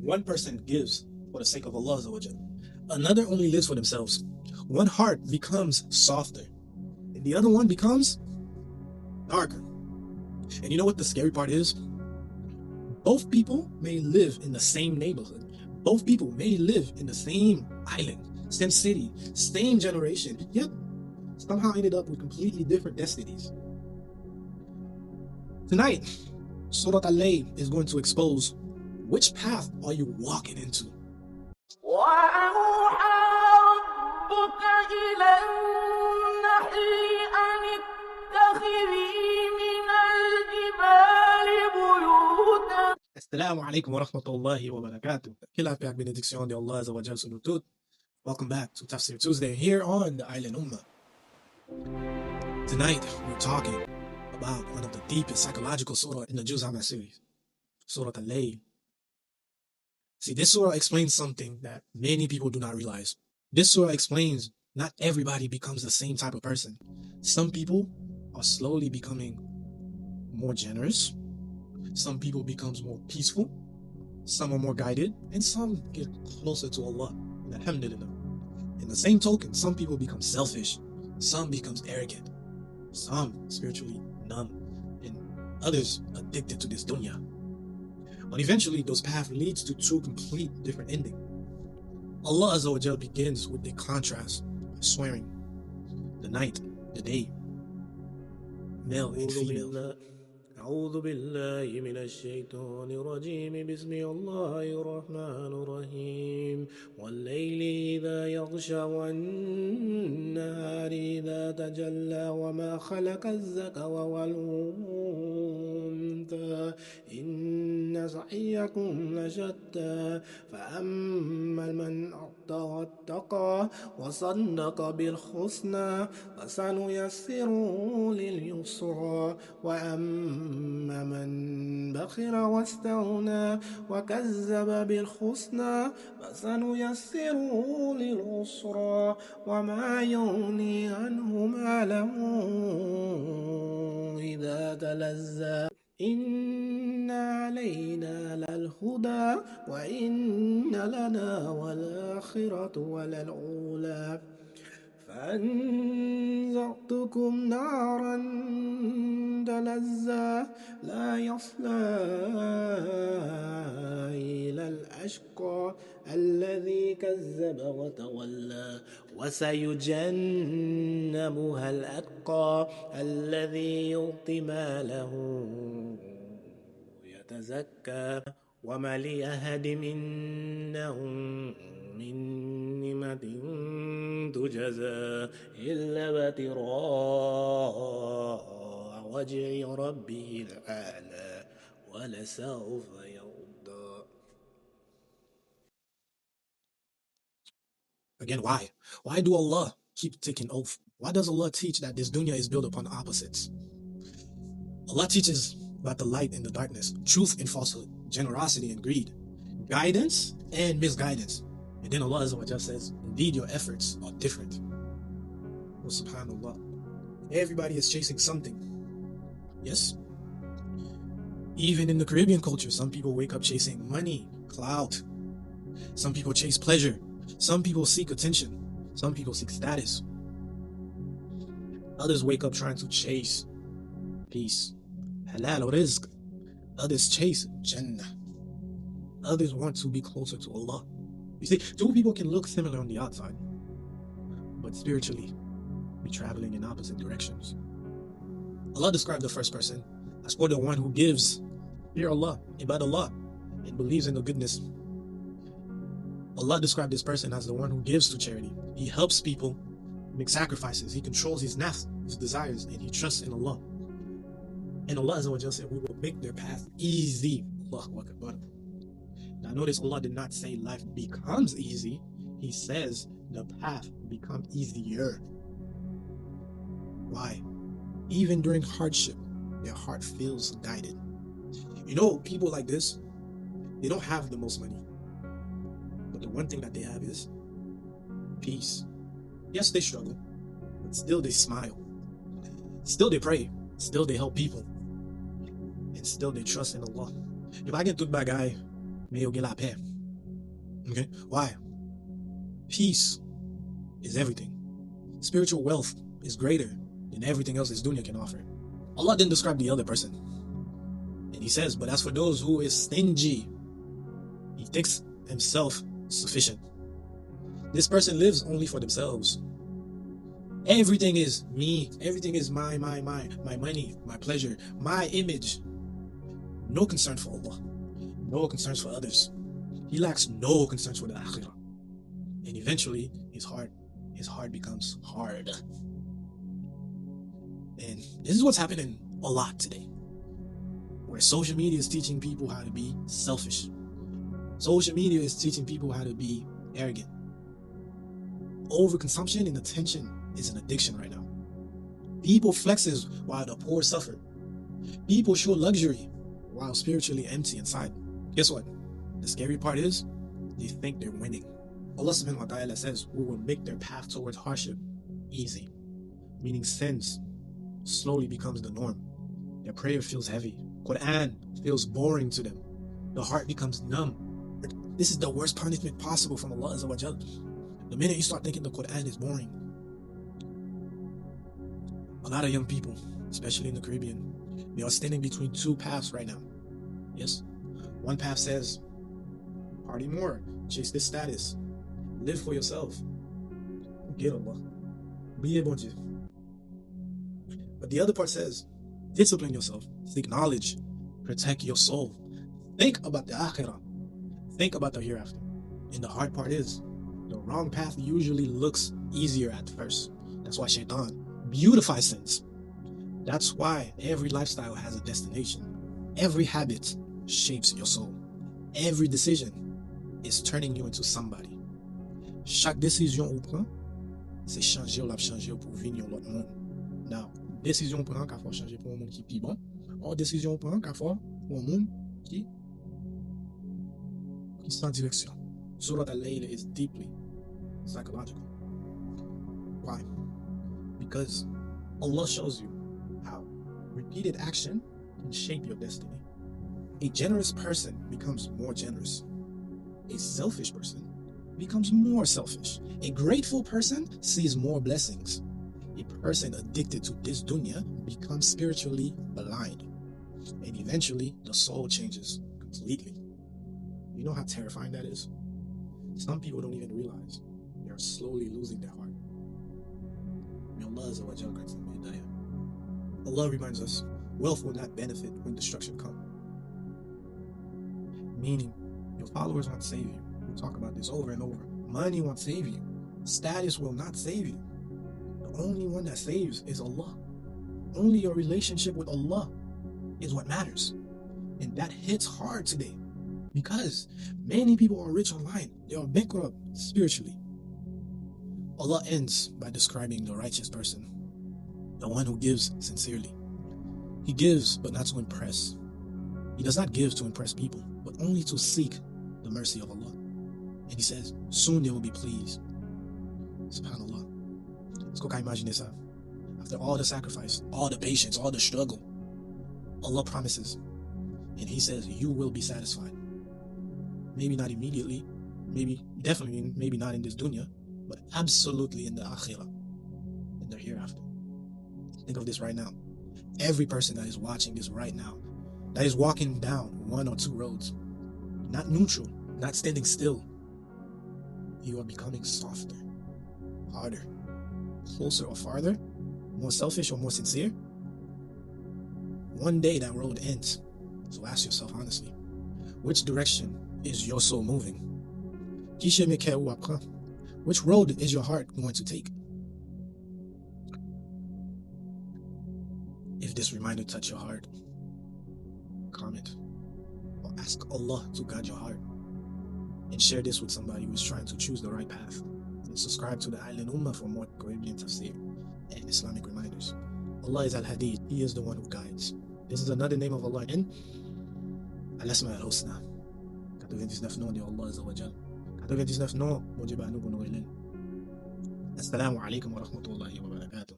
One person gives for the sake of Allah Azza wa Jal. Another only lives for themselves. One heart becomes softer, and the other one becomes darker. And you know what the scary part is? Both people may live in the same neighborhood. Both people may live in the same island, same city, same generation, yet somehow ended up with completely different destinies. Tonight, Surah Al-Layl is going to expose which path are you walking into. Assalamu alaikum wa rahmatullahi wa barakatuh. Kila pe ak benediksyon de Allah Azza wa Jal sur nous toutes. Welcome back to Tafsir Tuesday here on the Island Ummah. Tonight, we're talking about one of the deepest psychological surah in the Juz Amma series, Surah Al-Layl. See, this surah explains something that many people do not realize. This surah explains not everybody becomes the same type of person. Some people are slowly becoming more generous. Some people becomes more peaceful. Some are more guided. And some get closer to Allah. Alhamdulillah. In the same token, some people become selfish. Some becomes arrogant. Some spiritually numb. And others addicted to this dunya. But eventually, those paths leads to two complete different endings. Allah Azza wa Jal begins with the contrast by swearing the night, the day, male and female. أعوذ بالله من الشيطان الرجيم بسم الله الرحمن الرحيم والليل إذا يغشى والنهار إذا تجلى وما خلق الذكر والأنثى إن سعيكم لشتى فأما من أعطى واتقى وصدق بالحسنى فسنيسره لليسرى وأما من بخل واستغنى وكذب بالحسنى فسنيسره للعسرى وما يغني عنه ماله إذا تلذى إن علينا للهدى وإن لنا والآخرة وللأولى فأنذرتكم نارا تلظى لا يصلاها إلا الأشقى الذي كذب وتولى وسيجنبها الأتقى الذي يؤتي ماله يتزكى وما لأحد منهم من نعمة تجزى إلا ابتغاء وجه ربه الأعلى ولسوف يرضى. Again, why? Why do Allah keep taking oath? Why does Allah teach that this dunya is built upon opposites? Allah teaches about the light and the darkness, truth and falsehood, generosity and greed, guidance and misguidance. And then Allah Azza wa Jalla says, indeed your efforts are different. Oh, subhanallah. Everybody is chasing something. Yes? Even in the Caribbean culture, some people wake up chasing money, clout. Some people chase pleasure. Some people seek attention. Some people seek status. Others wake up trying to chase peace, halal or rizq. Others chase Jannah. Others want to be closer to Allah. You see, two people can look similar on the outside, but spiritually be traveling in opposite directions. Allah described the first person as for the one who gives fear Allah, ibad Allah, and believes in the goodness. Allah described this person as the one who gives to charity. He helps people make sacrifices. He controls his nafs, his desires, and he trusts in Allah. And Allah Azza wa Jalla said, we will make their path easy. Allahu Akbar. Now notice Allah did not say life becomes easy. He says the path will become easier. Why? Even during hardship, their heart feels guided. You know, people like this, they don't have the most money. But the one thing that they have is peace. Yes, they struggle, but still they smile. Still they pray. Still they help people. And still they trust in Allah. If I get took by guy, may you get la paix. Okay? Why? Peace is everything. Spiritual wealth is greater than everything else this dunya can offer. Allah didn't describe the other person. And he says, but as for those who is stingy, he thinks himself sufficient. This person lives only for themselves. Everything is me. Everything is my money, my pleasure, my image. No concern for Allah. No concerns for others. He lacks no concerns for the akhirah. And eventually, his heart becomes hard. And this is what's happening a lot today, where social media is teaching people how to be selfish. Social media is teaching people how to be arrogant. Overconsumption and attention is an addiction right now. People flexes while the poor suffer. People show luxury while spiritually empty inside. Guess what? The scary part is, they think they're winning. Allah subhanahu wa ta'ala says, we will make their path towards hardship easy. Meaning sins slowly becomes the norm. Their prayer feels heavy. Quran feels boring to them. The heart becomes numb. This is the worst punishment possible from Allah Azza wa Jal. The minute you start thinking the Quran is boring. A lot of young people, especially in the Caribbean, they are standing between two paths right now. Yes? One path says, party more, chase this status, live for yourself. Get Allah. Be a bon Dieu. But the other part says, discipline yourself, seek knowledge, protect your soul. Think about the akhirah. Think about the hereafter. And the hard part is, the wrong path usually looks easier at first. That's why Shaitan beautifies sins. That's why every lifestyle has a destination. Every habit shapes your soul. Every decision is turning you into somebody. Chaque décision ou prend, c'est changer ou la changer pour venir l'autre monde. Now, décision prend qu'à faut changer pour un monde qui est bon, ou décision prend qu'à faut pour un monde qui sans direction. Surah Al-Layl is deeply psychological. Why? Because Allah shows you how repeated action can shape your destiny. A generous person becomes more generous. A selfish person becomes more selfish. A grateful person sees more blessings. A person addicted to this dunya becomes spiritually blind. And eventually, the soul changes completely. You know how terrifying that is? Some people don't even realize they are slowly losing their heart. May Allah Azza wa Jal grant them hidayah. Allah reminds us, wealth will not benefit when destruction comes. Meaning, your followers won't save you. We talk about this over and over. Money won't save you. Status will not save you. The only one that saves is Allah. Only your relationship with Allah is what matters. And that hits hard today. Because many people are rich online. They are bankrupt spiritually. Allah ends by describing the righteous person, the one who gives sincerely. He gives, but not to impress. He does not give to impress people, but only to seek the mercy of Allah. And he says, soon they will be pleased. SubhanAllah. Let's go imagine this out. After all the sacrifice, all the patience, all the struggle, Allah promises. And he says, you will be satisfied. Maybe not immediately, definitely not in this dunya, but absolutely in the akhirah, in the hereafter. Think of this right now. Every person that is watching this right now, that is walking down one or two roads, not neutral, not standing still, you are becoming softer, harder, closer or farther, more selfish or more sincere. One day that road ends. So ask yourself honestly, which direction is your soul moving? Which road is your heart going to take? If this reminder touched your heart, comment or ask Allah to guide your heart, and share this with somebody who is trying to choose the right path. And subscribe to the Island Ummah for more Caribbean Tafsir and Islamic reminders. Allah is Al-Hadid. He is the one who guides. This is another name of Allah in Al-Asma al-Husna. 99 noms de Allah Azza wa Jal. 99 noms, mon Dieu, nous pour nous. Assalamu alaikum wa rahmatullahi wa barakatuh.